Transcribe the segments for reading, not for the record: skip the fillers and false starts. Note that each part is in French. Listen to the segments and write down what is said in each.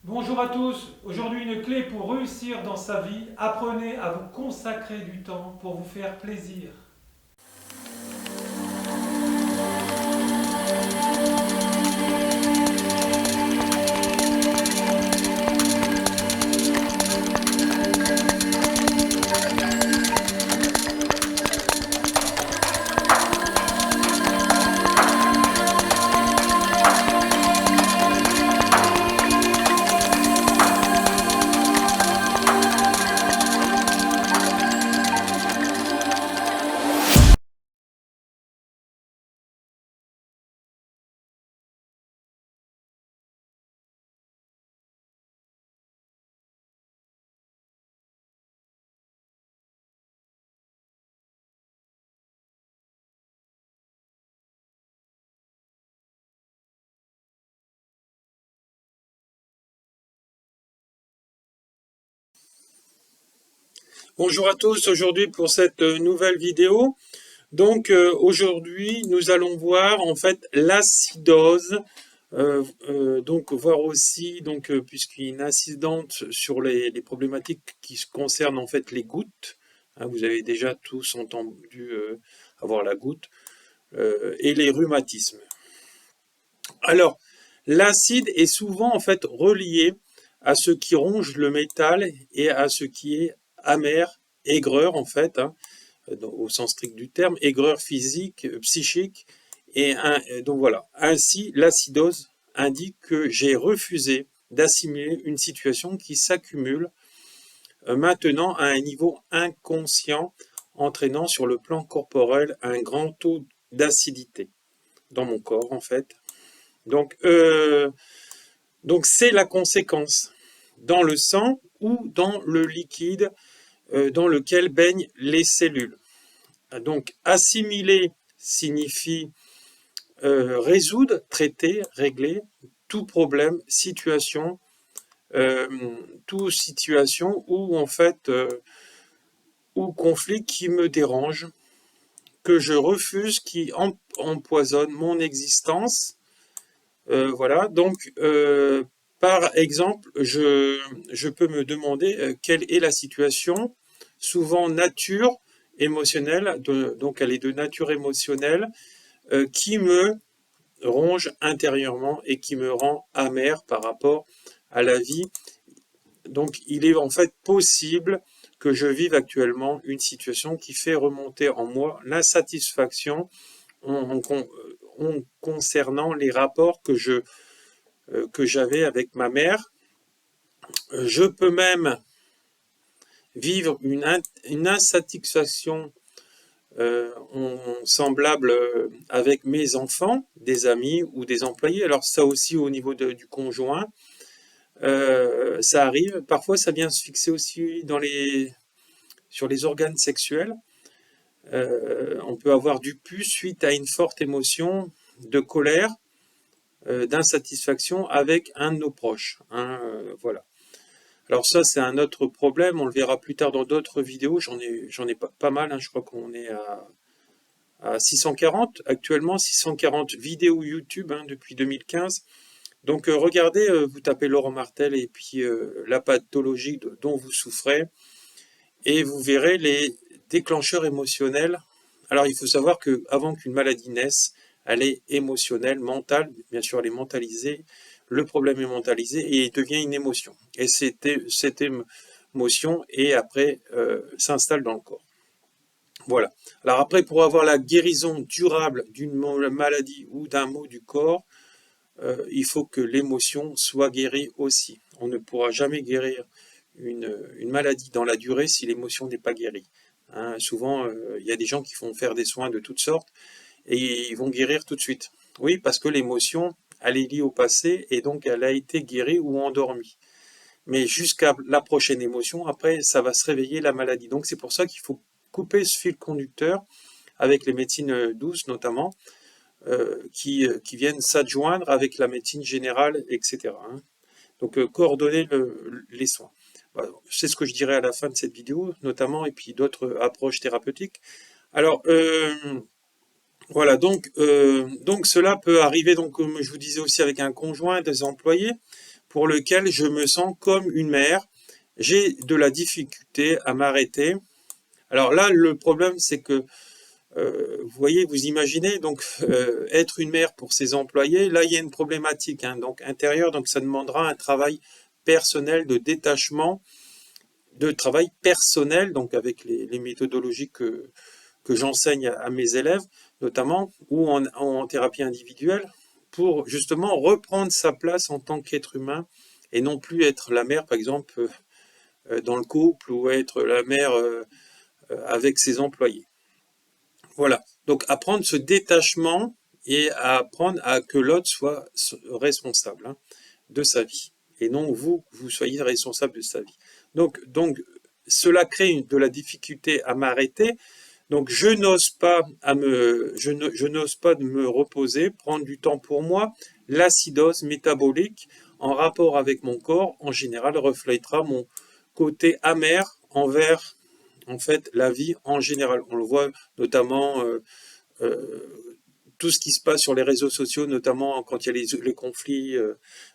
Bonjour à tous, aujourd'hui une clé pour réussir dans sa vie, apprenez à vous consacrer du temps pour vous faire plaisir. Bonjour à tous, aujourd'hui pour cette nouvelle vidéo. Aujourd'hui nous allons voir en fait l'acidose, donc voir aussi puisqu'il y a une incidente sur les problématiques qui concernent en fait les gouttes. Hein, vous avez déjà tous entendu avoir la goutte et les rhumatismes. Alors l'acide est souvent en fait relié à ce qui ronge le métal et à ce qui est amer, aigreur en fait, hein, au sens strict du terme, aigreur physique, psychique, donc voilà. Ainsi, l'acidose indique que j'ai refusé d'assimiler une situation qui s'accumule maintenant à un niveau inconscient, entraînant sur le plan corporel un grand taux d'acidité dans mon corps en fait. Donc, euh, donc c'est la conséquence dans le sang ou dans le liquide dans lequel baignent les cellules. Donc, assimiler signifie résoudre, traiter, régler tout problème, euh, toute situation où en fait ou conflit qui me dérange, que je refuse, qui empoisonne mon existence. Voilà. Par exemple, je peux me demander quelle est la situation, souvent nature émotionnelle, donc elle est de nature émotionnelle, qui me ronge intérieurement et qui me rend amer par rapport à la vie. Donc il est en fait possible que je vive actuellement une situation qui fait remonter en moi l'insatisfaction en, en, concernant les rapports que j'avais avec ma mère. Je peux même vivre une insatisfaction semblable avec mes enfants, des amis ou des employés. Alors ça aussi au niveau du conjoint, ça arrive. Parfois ça vient se fixer aussi sur les organes sexuels. On peut avoir du pus suite à une forte émotion de colère, d'insatisfaction avec un de nos proches. Hein, voilà. Alors ça, c'est un autre problème. On le verra plus tard dans d'autres vidéos. J'en ai pas mal. Hein. Je crois qu'on est à 640 actuellement, 640 vidéos YouTube hein, depuis 2015. Donc regardez, vous tapez Laurent Martel et puis la pathologie dont vous souffrez et vous verrez les déclencheurs émotionnels. Alors il faut savoir que avant qu'une maladie naisse, elle est émotionnelle, mentale, bien sûr elle est mentalisée, le problème est mentalisé et il devient une émotion. Et cette émotion et après s'installe dans le corps. Voilà. Alors après, pour avoir la guérison durable d'une maladie ou d'un mot du corps, il faut que l'émotion soit guérie aussi. On ne pourra jamais guérir une maladie dans la durée si l'émotion n'est pas guérie. Hein, souvent, il y a des gens qui font faire des soins de toutes sortes et ils vont guérir tout de suite. Oui, parce que l'émotion, elle est liée au passé et donc elle a été guérie ou endormie. Mais jusqu'à la prochaine émotion, après, ça va se réveiller la maladie. Donc c'est pour ça qu'il faut couper ce fil conducteur avec les médecines douces notamment, qui viennent s'adjoindre avec la médecine générale, etc. Hein. Donc coordonner les soins. Voilà, c'est ce que je dirais à la fin de cette vidéo, notamment, et puis d'autres approches thérapeutiques. Alors, voilà, donc cela peut arriver, donc, comme je vous disais aussi, avec un conjoint, des employés, pour lequel je me sens comme une mère. J'ai de la difficulté à m'arrêter. Alors là, le problème, c'est que, vous voyez, vous imaginez, donc être une mère pour ses employés, là, il y a une problématique, hein, donc intérieure, donc ça demandera un travail personnel de détachement, de travail personnel, donc avec les méthodologies que j'enseigne à mes élèves, notamment, ou en thérapie individuelle, pour justement reprendre sa place en tant qu'être humain et non plus être la mère, par exemple, dans le couple ou être la mère avec ses employés. Voilà. Donc apprendre ce détachement et à apprendre à que l'autre soit responsable, hein, de sa vie et non vous soyez responsable de sa vie. Donc cela crée de la difficulté à m'arrêter. Donc je n'ose pas je n'ose pas de me reposer, prendre du temps pour moi. L'acidose métabolique en rapport avec mon corps en général reflètera mon côté amer envers en fait la vie en général. On le voit notamment tout ce qui se passe sur les réseaux sociaux, notamment quand il y a les conflits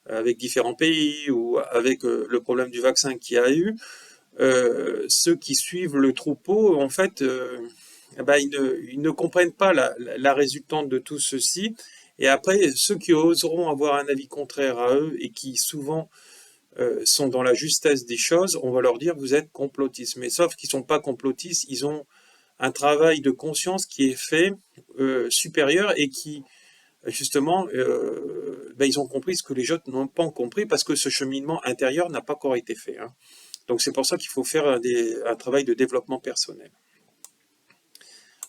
avec différents pays ou avec le problème du vaccin qu'il y a eu. Ceux qui suivent le troupeau, en fait, ils ne comprennent pas la résultante de tout ceci. Et après, ceux qui oseront avoir un avis contraire à eux et qui souvent sont dans la justesse des choses, on va leur dire vous êtes complotistes. Mais sauf qu'ils ne sont pas complotistes, ils ont un travail de conscience qui est fait supérieur et qui, justement, ils ont compris ce que les autres n'ont pas compris parce que ce cheminement intérieur n'a pas encore été fait, hein. Donc c'est pour ça qu'il faut faire un travail de développement personnel.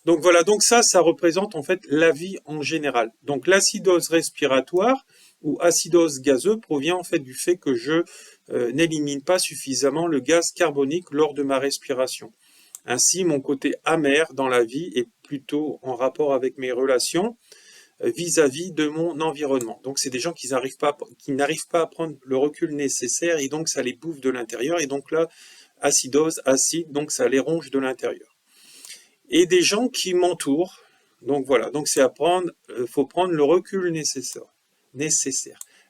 Donc voilà, donc ça représente en fait la vie en général. Donc l'acidose respiratoire ou acidose gazeuse provient en fait du fait que je n'élimine pas suffisamment le gaz carbonique lors de ma respiration. Ainsi, mon côté amer dans la vie est plutôt en rapport avec mes relations vis-à-vis de mon environnement. Donc c'est des gens qui n'arrivent pas à prendre le recul nécessaire et donc ça les bouffe de l'intérieur et donc là, acidose, acide, donc ça les ronge de l'intérieur. Et des gens qui m'entourent, donc voilà, donc c'est à prendre, faut prendre le recul nécessaire.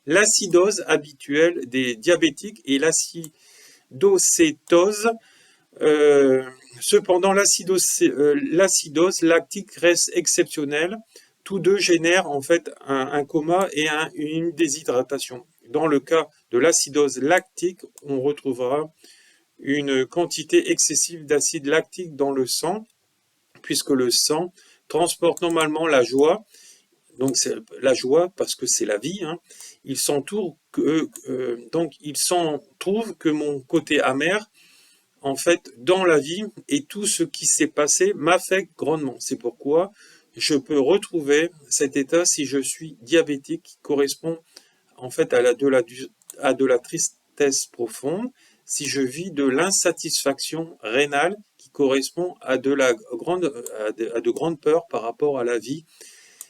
L'acidose habituelle des diabétiques et l'acidocétose. Cependant, l'acidose lactique reste exceptionnelle. Tous deux génèrent en fait un coma et une déshydratation. Dans le cas de l'acidose lactique, on retrouvera une quantité excessive d'acide lactique dans le sang, puisque le sang transporte normalement la joie. Donc c'est la joie parce que c'est la vie, hein. Il s'en trouve que mon côté amer, en fait, dans la vie et tout ce qui s'est passé m'affecte grandement. C'est pourquoi je peux retrouver cet état si je suis diabétique qui correspond en fait à de la tristesse profonde, si je vis de l'insatisfaction rénale qui correspond à de grandes peurs par rapport à la vie.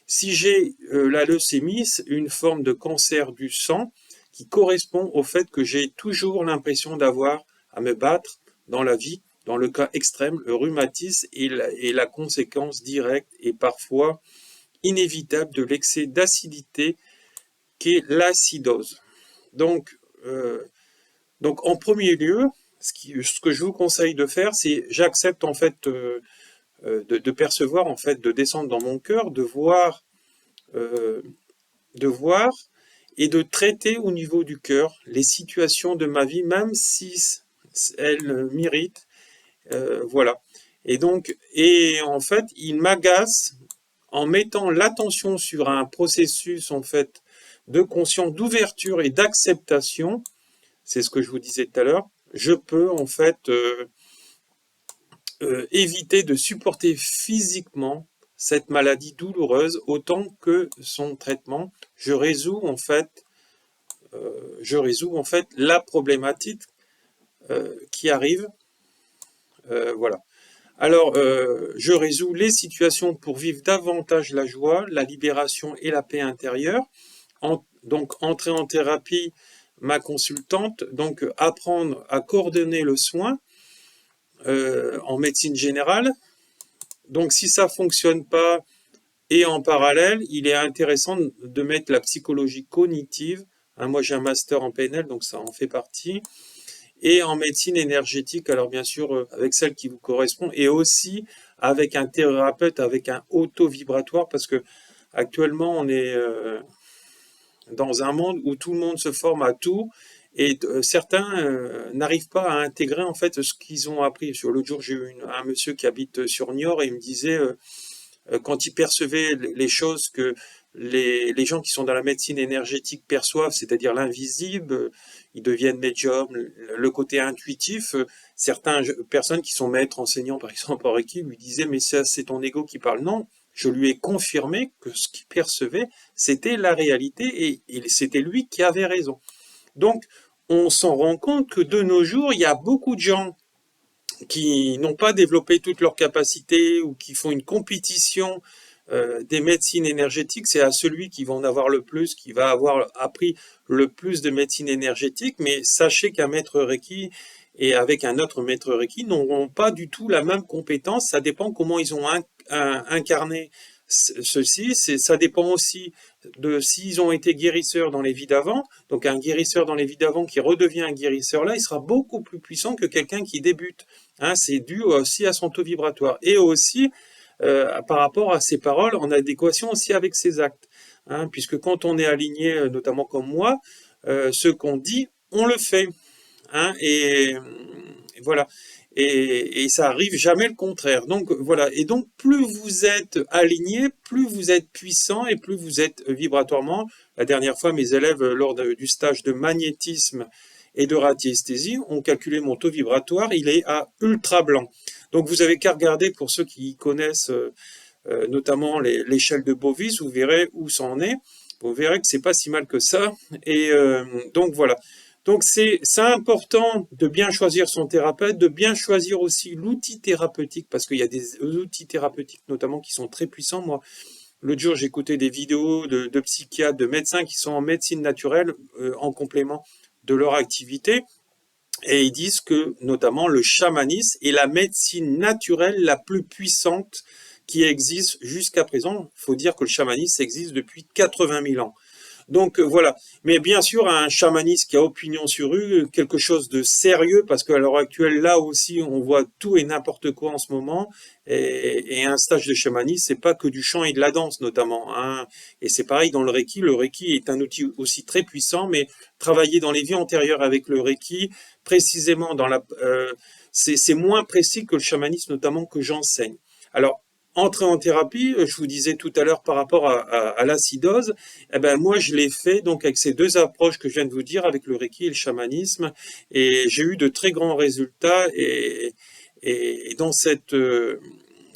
Si j'ai la leucémie, une forme de cancer du sang qui correspond au fait que j'ai toujours l'impression d'avoir à me battre dans la vie. Dans le cas extrême, le rhumatisme est la conséquence directe et parfois inévitable de l'excès d'acidité qu'est l'acidose. Donc en premier lieu, ce que je vous conseille de faire, c'est j'accepte en fait de percevoir, en fait, de descendre dans mon cœur, de voir et de traiter au niveau du cœur les situations de ma vie, même si elles m'irritent. Voilà. Et en fait, il m'agace en mettant l'attention sur un processus en fait de conscience, d'ouverture et d'acceptation. C'est ce que je vous disais tout à l'heure. Je peux en fait éviter de supporter physiquement cette maladie douloureuse autant que son traitement. Je résous en fait la problématique qui arrive. Voilà. Alors, je résous les situations pour vivre davantage la joie, la libération et la paix intérieure. Donc, entrer en thérapie, ma consultante, donc apprendre à coordonner le soin en médecine générale. Donc, si ça fonctionne pas et en parallèle, il est intéressant de mettre la psychologie cognitive Hein, moi, j'ai un master en PNL, donc ça en fait partie. Et en médecine énergétique, alors bien sûr, avec celle qui vous correspond, et aussi avec un thérapeute, avec un auto-vibratoire, parce que actuellement, on est dans un monde où tout le monde se forme à tout, et certains n'arrivent pas à intégrer en fait ce qu'ils ont appris. Sur l'autre jour, j'ai eu un monsieur qui habite sur Niort et il me disait quand il percevait les choses que les gens qui sont dans la médecine énergétique perçoivent, c'est-à-dire l'invisible, ils deviennent médiums, le côté intuitif. Certaines personnes qui sont maîtres enseignants, par exemple en Reiki, lui disaient mais ça c'est ton ego qui parle. Non, je lui ai confirmé que ce qu'il percevait, c'était la réalité et c'était lui qui avait raison. Donc, on s'en rend compte que de nos jours, il y a beaucoup de gens qui n'ont pas développé toutes leurs capacités ou qui font une compétition des médecines énergétiques. C'est à celui qui va en avoir le plus, qui va avoir appris le plus de médecine énergétique. Mais sachez qu'un maître Reiki et avec un autre maître Reiki n'auront pas du tout la même compétence. Ça dépend comment ils ont incarné ceci. Ça dépend aussi de s'ils ont été guérisseurs dans les vies d'avant. Donc un guérisseur dans les vies d'avant qui redevient un guérisseur là, il sera beaucoup plus puissant que quelqu'un qui débute. Hein, c'est dû aussi à son taux vibratoire et aussi par rapport à ses paroles en adéquation aussi avec ses actes. Hein, puisque quand on est aligné, notamment comme moi, ce qu'on dit, on le fait. Hein, et voilà. Et ça arrive jamais le contraire. Donc voilà. Et donc plus vous êtes aligné, plus vous êtes puissant et plus vous êtes vibratoirement. La dernière fois, mes élèves, lors du stage de magnétisme et de radiesthésie, ont calculé mon taux vibratoire. Il est à ultra blanc. Donc vous avez qu'à regarder pour ceux qui connaissent notamment l'échelle de Bovis, vous verrez où ça en est. Vous verrez que c'est pas si mal que ça. Et donc voilà. Donc c'est important de bien choisir son thérapeute, de bien choisir aussi l'outil thérapeutique, parce qu'il y a des outils thérapeutiques notamment qui sont très puissants. Moi, l'autre jour, j'écoutais des vidéos de psychiatres, de médecins qui sont en médecine naturelle en complément de leur activité. Et ils disent que notamment le chamanisme est la médecine naturelle la plus puissante qui existe jusqu'à présent. Il faut dire que le chamanisme existe depuis 80 000 ans. Donc voilà. Mais bien sûr, un chamaniste qui a opinion sur eux, quelque chose de sérieux, parce qu'à l'heure actuelle, là aussi, on voit tout et n'importe quoi en ce moment. Et un stage de chamanisme, c'est pas que du chant et de la danse, notamment. Hein. Et c'est pareil dans le Reiki. Le Reiki est un outil aussi très puissant, mais travailler dans les vies antérieures avec le Reiki, précisément dans c'est moins précis que le chamanisme, notamment que j'enseigne. Alors, entrer en thérapie, je vous disais tout à l'heure par rapport à l'acidose, eh ben moi je l'ai fait donc avec ces deux approches que je viens de vous dire, avec le Reiki et le chamanisme, et j'ai eu de très grands résultats et dans cette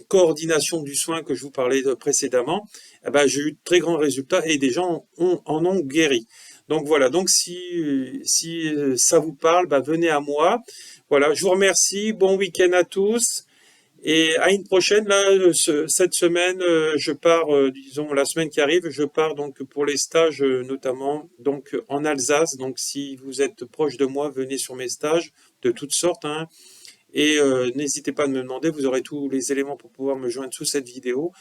coordination du soin que je vous parlais précédemment, eh ben j'ai eu de très grands résultats et des gens en ont guéri. Donc voilà, donc si ça vous parle, ben venez à moi. Voilà, je vous remercie, bon week-end à tous. Et à une prochaine, là, cette semaine, je pars, disons la semaine qui arrive, je pars donc pour les stages, notamment donc en Alsace. Donc si vous êtes proche de moi, venez sur mes stages de toutes sortes. Hein, et n'hésitez pas à me demander, vous aurez tous les éléments pour pouvoir me joindre sous cette vidéo.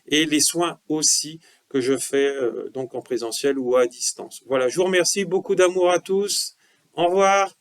Et les soins aussi que je fais donc en présentiel ou à distance. Voilà, je vous remercie, beaucoup d'amour à tous. Au revoir.